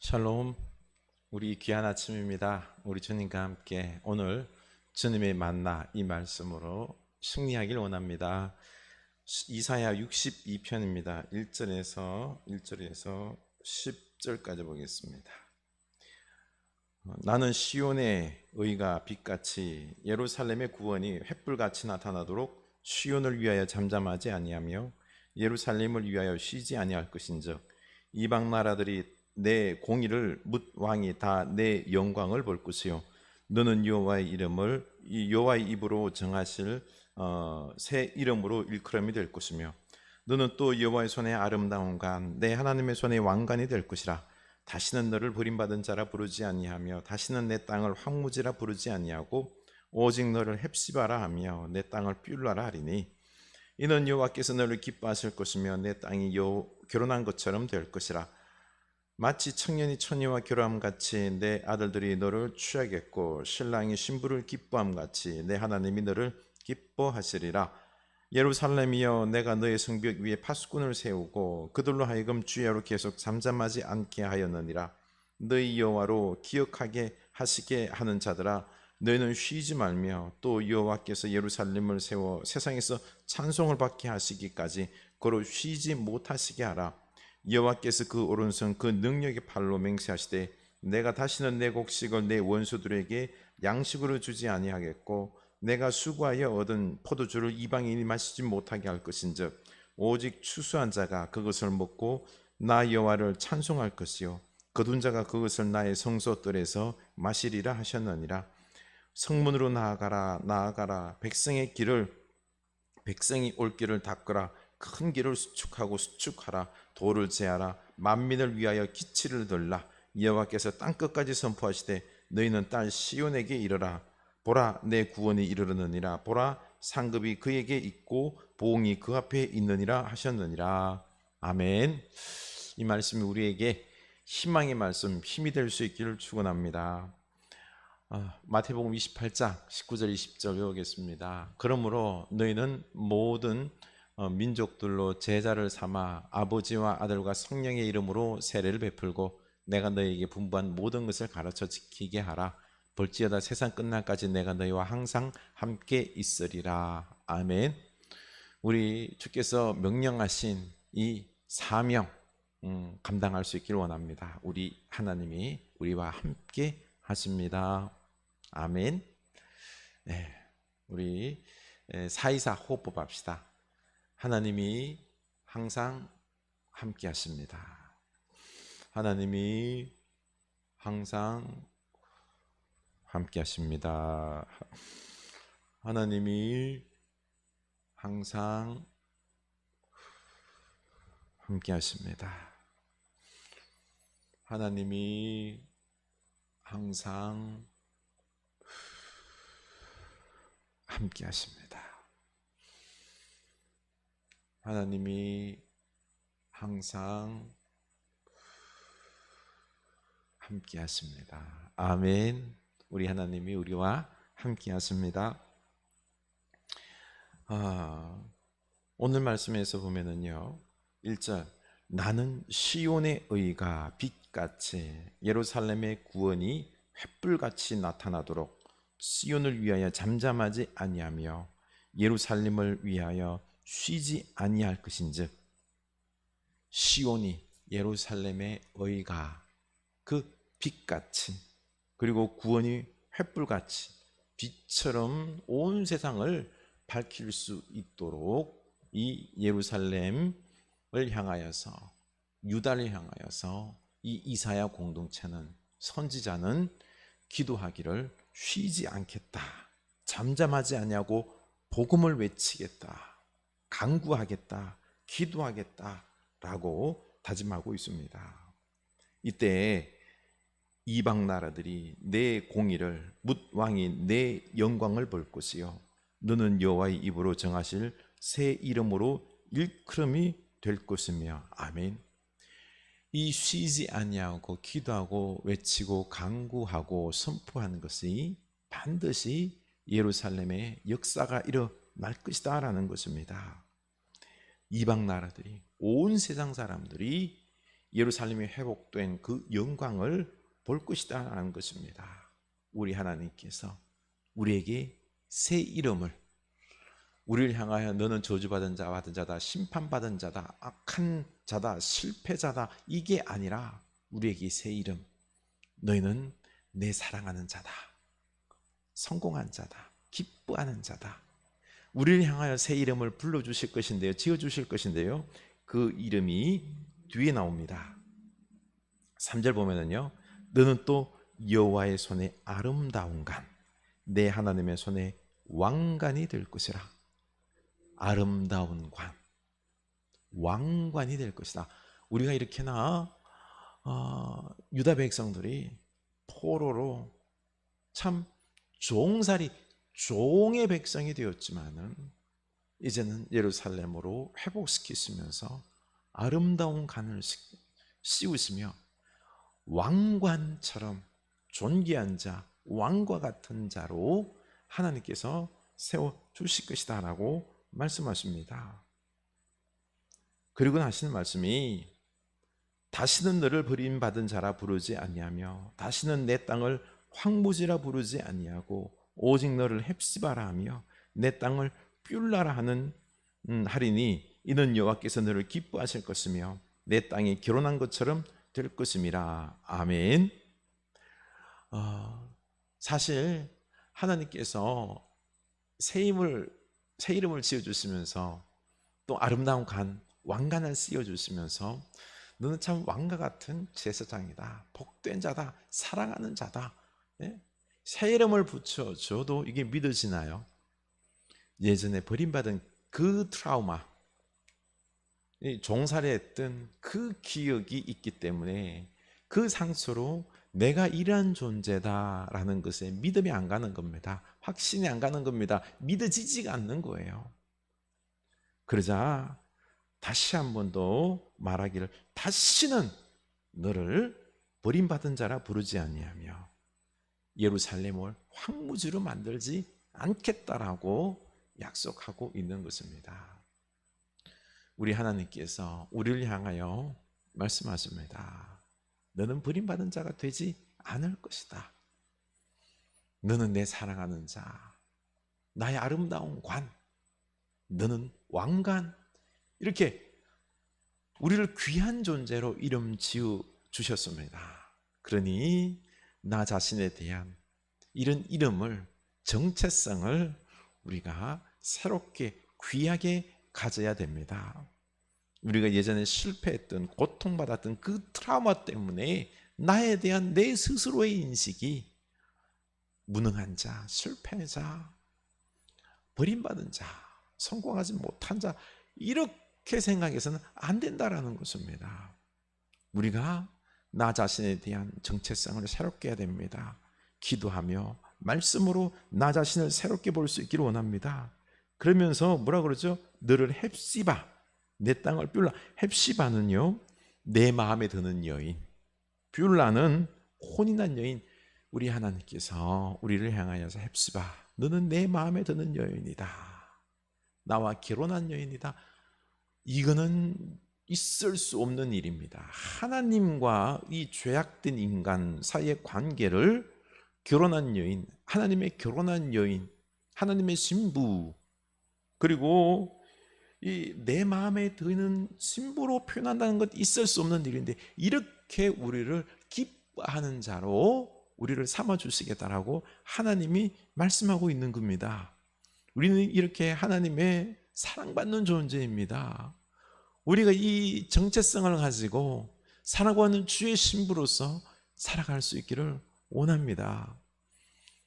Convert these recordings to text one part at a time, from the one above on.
샬롬, 우리 귀한 아침입니다. 우리 주님과 함께 오늘 주님의 만나 이 말씀으로 승리하길 원합니다. 이사야 62편입니다. 1절에서 10절까지 보겠습니다. 나는 시온의 의가 빛같이 예루살렘의 구원이 횃불같이 나타나도록 시온을 위하여 잠잠하지 아니하며 예루살렘을 위하여 쉬지 아니할 것인즉 이방 나라들이 내 공의를 묻 왕이 다 내 영광을 볼 것이요 너는 여호와의 이름을 여호와의 입으로 정하실 새 이름으로 일컬음이 될 것이며 너는 또 여호와의 손의 아름다운 관 내 하나님의 손의 왕관이 될 것이라. 다시는 너를 버림받은 자라 부르지 아니하며 다시는 내 땅을 황무지라 부르지 아니하고 오직 너를 헵시바라 하며 내 땅을 뷸라라 하리니 이는 여호와께서 너를 기뻐하실 것이며 내 땅이 결혼한 것처럼 될 것이라. 마치 청년이 처녀와 결혼함같이 내 아들들이 너를 취하겠고 신랑이 신부를 기뻐함같이 내 하나님이 너를 기뻐하시리라. 예루살렘이여 내가 너의 성벽 위에 파수꾼을 세우고 그들로 하여금 주야로 계속 잠잠하지 않게 하였느니라. 너희 여호와로 기억하게 하시게 하는 자들아 너희는 쉬지 말며 또 여호와께서 예루살렘을 세워 세상에서 찬송을 받게 하시기까지 그로 쉬지 못하시게 하라. 여호와께서 그 오른손 그 능력의 팔로 맹세하시되 내가 다시는 내 곡식을 내 원수들에게 양식으로 주지 아니하겠고 내가 수고하여 얻은 포도주를 이방인이 마시지 못하게 할 것인즉 오직 추수한 자가 그것을 먹고 나 여호와를 찬송할 것이요 거둔 자가 그것을 나의 성소뜰에서 마시리라 하셨느니라. 성문으로 나아가라 백성이 올 길을 닦으라. 큰 길을 수축하라. 도를 제하라. 만민을 위하여 기치를 들라. 여호와께서 땅끝까지 선포하시되 너희는 딸 시온에게 이르라. 보라 내 구원이 이르르느니라. 보라 상급이 그에게 있고 보응이 그 앞에 있느니라 하셨느니라. 아멘. 이 말씀이 우리에게 희망의 말씀, 힘이 될 수 있기를 축원합니다. 마태복음 28장 19절 20절 외우겠습니다. 그러므로 너희는 모든 민족들로 제자를 삼아 아버지와 아들과 성령의 이름으로 세례를 베풀고 내가 너희에게 분부한 모든 것을 가르쳐 지키게 하라. 볼지어다 세상 끝날까지 내가 너희와 항상 함께 있으리라. 아멘. 우리 주께서 명령하신 이 사명 감당할 수 있기를 원합니다. 우리 하나님이 우리와 함께 하십니다. 아멘. 네, 우리 424 호흡법 합시다. 하나님이 항상 함께 하십니다. 하나님이 항상 함께 하십니다. 하나님이 항상 함께 하십니다. 하나님이 항상 함께 하십니다. 하나님이 항상 함께 하십니다. 아멘. 우리 하나님이 우리와 함께 하십니다. 오늘 말씀에서 보면은요 1절 나는 시온의 의가 빛같이 예루살렘의 구원이 횃불같이 나타나도록 시온을 위하여 잠잠하지 아니하며 예루살렘을 위하여 쉬지 아니할 것인즉 시온이 예루살렘의 의가 그 빛같이 그리고 구원이 횃불같이 빛처럼 온 세상을 밝힐 수 있도록 이 예루살렘을 향하여서 유다를 향하여서 이 이사야 공동체는 선지자는 기도하기를 쉬지 않겠다. 잠잠하지 아니하고 복음을 외치겠다. 간구하겠다. 기도하겠다라고 다짐하고 있습니다. 이때 이방 나라들이 내 공의를 묻 왕이 내 영광을 볼 것이요 너는 여호와의 입으로 정하실 새 이름으로 일컬음이 될 것이며 아멘. 이 쉬지 아니하고 기도하고 외치고 간구하고 선포하는 것이 반드시 예루살렘의 역사가 일어날 것이다 라는 것입니다. 이방 나라들이 온 세상 사람들이 예루살렘이 회복된 그 영광을 볼 것이다라는 것입니다. 우리 하나님께서 우리에게 새 이름을, 우리를 향하여 너는 저주받은 자, 받은 자다, 심판받은 자다, 악한 자다, 실패자다, 이게 아니라 우리에게 새 이름, 너희는 내 사랑하는 자다, 성공한 자다, 기뻐하는 자다. 우리를 향하여 새 이름을 불러주실 것인데요, 지어주실 것인데요, 그 이름이 뒤에 나옵니다. 3절 보면은요, 너는 또 여호와의 손에 아름다운 관, 내 하나님의 손에 왕관이 될 것이라. 아름다운 관, 왕관이 될 것이다. 우리가 이렇게나 유다 백성들이 포로로 참 종살이, 종의 백성이 되었지만은 이제는 예루살렘으로 회복시키시면서 아름다운 관을 씌우시며 왕관처럼 존귀한 자, 왕과 같은 자로 하나님께서 세워주실 것이다 라고 말씀하십니다. 그리고 하시는 말씀이 다시는 너를 버림받은 자라 부르지 아니하며 다시는 내 땅을 황무지라 부르지 아니하고 오직 너를 헵시바라 하며 내 땅을 뷸라라 하리니 이는 여호와께서 너를 기뻐하실 것이며 내 땅이 결혼한 것처럼 될 것임이라. 아멘. 사실 하나님께서 새 이름을 지어주시면서 또 아름다운 관, 왕관을 씌워주시면서 너는 참 왕과 같은 제사장이다, 복된 자다, 사랑하는 자다, 새 이름을 붙여줘도 이게 믿어지나요? 예전에 버림받은 그 트라우마, 종살이했던 그 기억이 있기 때문에 그 상처로 내가 이러한 존재다라는 것에 믿음이 안 가는 겁니다. 확신이 안 가는 겁니다. 믿어지지가 않는 거예요. 그러자 다시 한 번 더 말하기를 다시는 너를 버림받은 자라 부르지 아니하며 예루살렘을 황무지로 만들지 않겠다라고 약속하고 있는 것입니다. 우리 하나님께서 우리를 향하여 말씀하십니다. 너는 버림받은 자가 되지 않을 것이다. 너는 내 사랑하는 자, 나의 아름다운 관, 너는 왕관, 이렇게 우리를 귀한 존재로 이름 지어 주셨습니다. 그러니 나 자신에 대한 이런 이름을, 정체성을 우리가 새롭게 귀하게 가져야 됩니다. 우리가 예전에 실패했던, 고통받았던 그 트라우마 때문에 나에 대한 내 스스로의 인식이 무능한 자, 실패자, 버림받은 자, 성공하지 못한 자, 이렇게 생각해서는 안 된다라는 것입니다. 우리가 나 자신에 대한 정체성을 새롭게 해야 됩니다. 기도하며 말씀으로 나 자신을 새롭게 볼 수 있기를 원합니다. 그러면서 뭐라 그러죠? 너를 헵시바, 내 땅을 뷸라. 헵시바는요, 내 마음에 드는 여인, 뷸라는 혼인한 여인. 우리 하나님께서 우리를 향하여서 헵시바, 너는 내 마음에 드는 여인이다, 나와 결혼한 여인이다. 이거는 있을 수 없는 일입니다. 하나님과 이 죄악된 인간 사이의 관계를 결혼한 여인, 하나님의 결혼한 여인, 하나님의 신부, 그리고 이 내 마음에 드는 신부로 표현한다는 것 있을 수 없는 일인데, 이렇게 우리를 기뻐하는 자로 우리를 삼아 주시겠다라고 하나님이 말씀하고 있는 겁니다. 우리는 이렇게 하나님의 사랑받는 존재입니다. 우리가 이 정체성을 가지고 살아가는 주의 신부로서 살아갈 수 있기를 원합니다.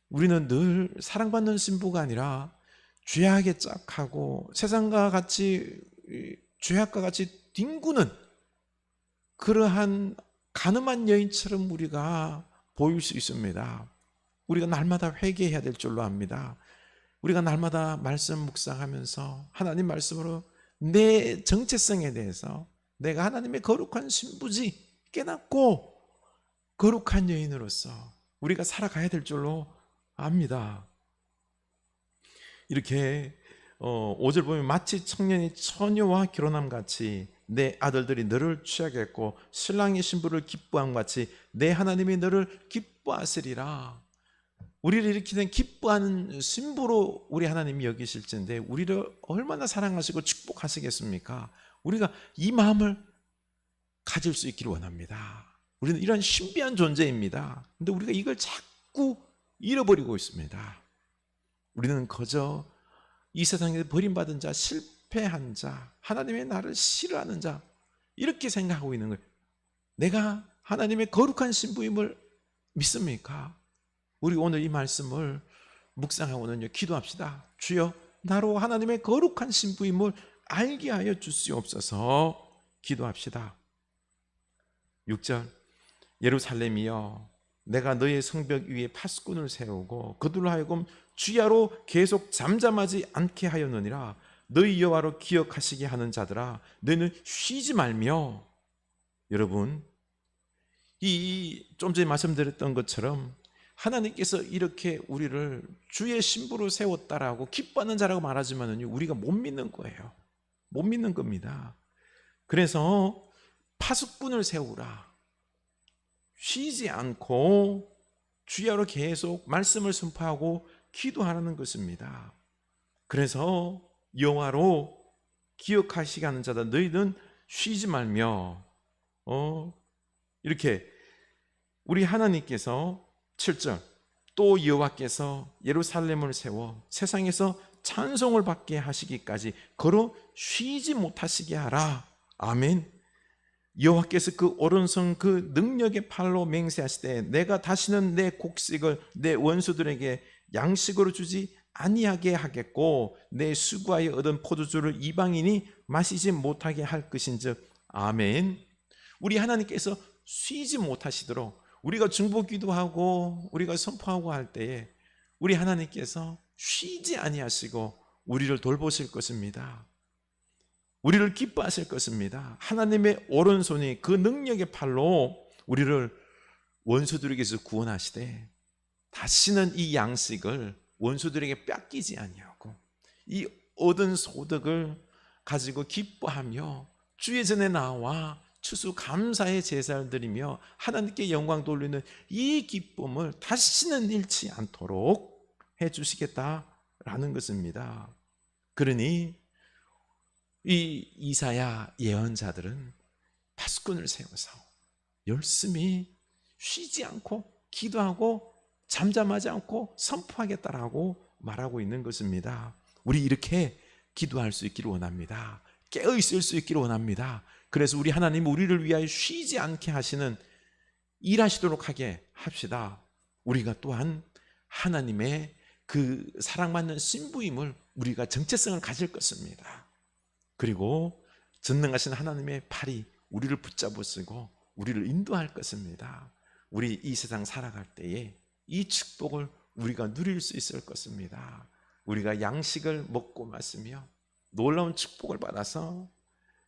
우리는 늘 사랑받는 신부가 아니라 죄악에 짝하고 세상과 같이, 죄악과 같이 뒹구는 그러한 가늠한 여인처럼 우리가 보일 수 있습니다. 우리가 날마다 회개해야 될 줄로 압니다. 우리가 날마다 말씀 묵상하면서 하나님 말씀으로 내 정체성에 대해서 내가 하나님의 거룩한 신부지 깨닫고 거룩한 여인으로서 우리가 살아가야 될 줄로 압니다. 이렇게 5절 보면 마치 청년이 처녀와 결혼함 같이 내 아들들이 너를 취하겠고 신랑의 신부를 기뻐함 같이 내 하나님이 너를 기뻐하시리라. 우리를 일으키는 기뻐하는 신부로 우리 하나님이 여기실진데 우리를 얼마나 사랑하시고 축복하시겠습니까? 우리가 이 마음을 가질 수 있기를 원합니다. 우리는 이런 신비한 존재입니다. 근데 우리가 이걸 자꾸 잃어버리고 있습니다. 우리는 그저 이 세상에 버림받은 자, 실패한 자, 하나님의 나를 싫어하는 자 이렇게 생각하고 있는 거예요. 내가 하나님의 거룩한 신부임을 믿습니까? 우리 오늘 이 말씀을 묵상하고는요, 기도합시다. 주여, 나로 하나님의 거룩한 신부임을 알게 하여 주시옵소서. 기도합시다. 6절, 예루살렘이여, 내가 너의 성벽 위에 파수꾼을 세우고 그들로 하여금 주야로 계속 잠잠하지 않게 하였느니라. 너희 여호와로 기억하시게 하는 자들아, 너희는 쉬지 말며. 여러분, 좀 전에 말씀드렸던 것처럼 하나님께서 이렇게 우리를 주의 신부로 세웠다라고 기뻐하는 자라고 말하지만 우리가 못 믿는 거예요. 못 믿는 겁니다. 그래서 파수꾼을 세우라. 쉬지 않고 주야로 계속 말씀을 선포하고 기도하라는 것입니다. 그래서 여호와로 기억하시게 하는 자다. 너희는 쉬지 말며 이렇게 우리 하나님께서 7절, 또 여호와께서 예루살렘을 세워 세상에서 찬송을 받게 하시기까지 걸어 쉬지 못하시게 하라. 아멘. 여호와께서 그 오른손 그 능력의 팔로 맹세하시되 내가 다시는 내 곡식을 내 원수들에게 양식으로 주지 아니하게 하겠고 내 수고하여 얻은 포도주를 이방인이 마시지 못하게 할 것인즉. 아멘. 우리 하나님께서 쉬지 못하시도록 우리가 중보기도 하고 우리가 선포하고 할 때에 우리 하나님께서 쉬지 아니하시고 우리를 돌보실 것입니다. 우리를 기뻐하실 것입니다. 하나님의 오른손이 그 능력의 팔로 우리를 원수들에게서 구원하시되 다시는 이 양식을 원수들에게 뺏기지 아니하고 이 얻은 소득을 가지고 기뻐하며 주의 전에 나와 추수감사의 제사를 드리며 하나님께 영광 돌리는 이 기쁨을 다시는 잃지 않도록 해주시겠다라는 것입니다. 그러니 이 이사야 예언자들은 파수꾼을 세워서 열심히 쉬지 않고 기도하고 잠잠하지 않고 선포하겠다라고 말하고 있는 것입니다. 우리 이렇게 기도할 수 있기를 원합니다. 깨어 있을 수 있기를 원합니다. 그래서 우리 하나님 우리를 위하여 쉬지 않게 하시는 일하시도록 하게 합시다. 우리가 또한 하나님의 그 사랑받는 신부임을 우리가 정체성을 가질 것입니다. 그리고 전능하신 하나님의 팔이 우리를 붙잡으시고 우리를 인도할 것입니다. 우리 이 세상 살아갈 때에 이 축복을 우리가 누릴 수 있을 것입니다. 우리가 양식을 먹고 마시며 놀라운 축복을 받아서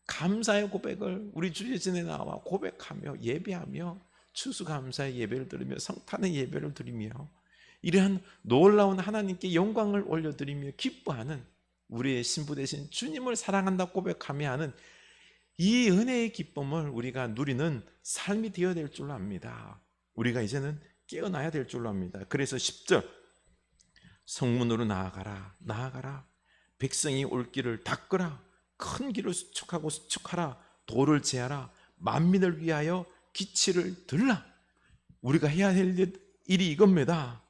감사의 고백을 우리 주의 전에 나와 고백하며 예배하며 추수감사의 예배를 드리며 성탄의 예배를 드리며 이러한 놀라운 하나님께 영광을 올려드리며 기뻐하는 우리의 신부 되신 주님을 사랑한다 고백하며 하는 이 은혜의 기쁨을 우리가 누리는 삶이 되어야 될 줄로 압니다. 우리가 이제는 깨어나야 될 줄로 압니다. 그래서 10절, 성문으로 나아가라 나아가라, 백성이 올 길을 닦으라, 큰 길을 수축하고 수축하라, 돌을 제하라, 만민을 위하여 기치를 들라. 우리가 해야 할 일이 이겁니다.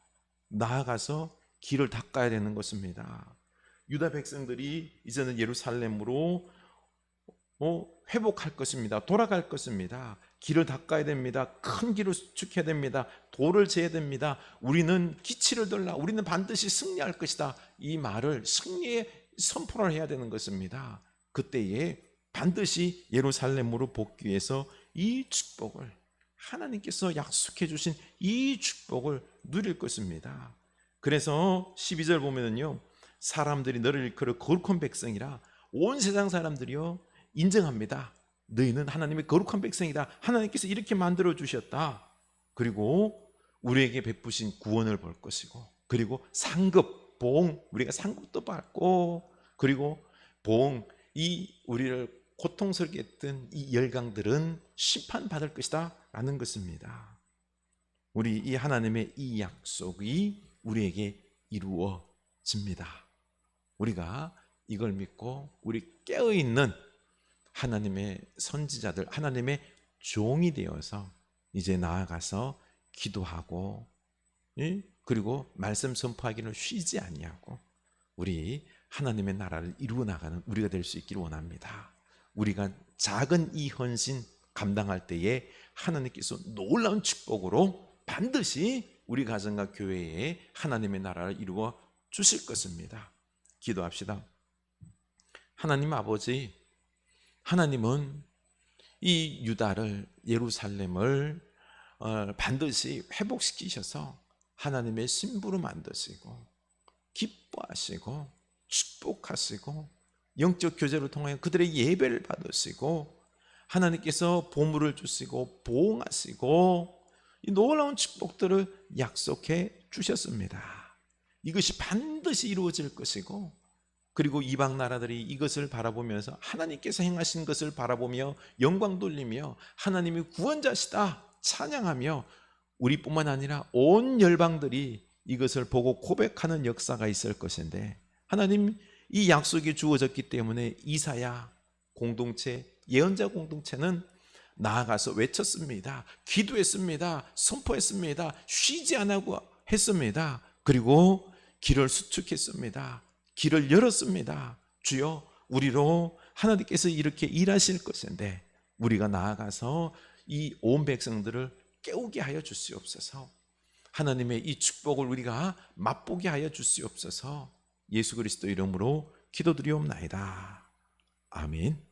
나아가서 길을 닦아야 되는 것입니다. 유다 백성들이 이제는 예루살렘으로 회복할 것입니다. 돌아갈 것입니다. 길을 닦아야 됩니다. 큰 길을 수축해야 됩니다. 돌을 재야 됩니다. 우리는 기치를 들라, 우리는 반드시 승리할 것이다. 이 말을 승리의 선포를 해야 되는 것입니다. 그때에 반드시 예루살렘으로 복귀해서 이 축복을, 하나님께서 약속해 주신 이 축복을 누릴 것입니다. 그래서 12절 보면은요, 사람들이 너를 일컬어 거룩한 백성이라, 온 세상 사람들이요 인정합니다. 너희는 하나님의 거룩한 백성이다. 하나님께서 이렇게 만들어 주셨다. 그리고 우리에게 베푸신 구원을 볼 것이고, 그리고 상급, 봉, 우리가 상급도 받고, 그리고 봉, 이 우리를 고통스럽게 했던 이 열강들은 심판받을 것이다 라는 것입니다. 우리 이 하나님의 이 약속이 우리에게 이루어집니다. 우리가 이걸 믿고 우리 깨어있는 하나님의 선지자들, 하나님의 종이 되어서 이제 나아가서 기도하고, 그리고 말씀 선포하기를 쉬지 아니하고 우리 하나님의 나라를 이루어 나가는 우리가 될 수 있기를 원합니다. 우리가 작은 이 헌신 감당할 때에 하나님께서 놀라운 축복으로 반드시 우리 가정과 교회에 하나님의 나라를 이루어 주실 것입니다. 기도합시다. 하나님 아버지, 하나님은 이 유다를, 예루살렘을 반드시 회복시키셔서 하나님의 신부로 만드시고 기뻐하시고 축복하시고 영적 교제를 통하여 그들의 예배를 받으시고 하나님께서 보물을 주시고 보응하시고 이 놀라운 축복들을 약속해 주셨습니다. 이것이 반드시 이루어질 것이고, 그리고 이방 나라들이 이것을 바라보면서 하나님께서 행하신 것을 바라보며 영광 돌리며 하나님이 구원자시다 찬양하며 우리뿐만 아니라 온 열방들이 이것을 보고 고백하는 역사가 있을 것인데, 하나님 이 약속이 주어졌기 때문에 이사야 공동체, 예언자 공동체는 나아가서 외쳤습니다. 기도했습니다. 선포했습니다. 쉬지 않고 했습니다. 그리고 길을 수축했습니다. 길을 열었습니다. 주여, 우리로 하나님께서 이렇게 일하실 것인데 우리가 나아가서 이 온 백성들을 깨우게 하여 주시옵소서. 하나님의 이 축복을 우리가 맛보게 하여 주시옵소서. 예수 그리스도 이름으로 기도드리옵나이다. 아멘.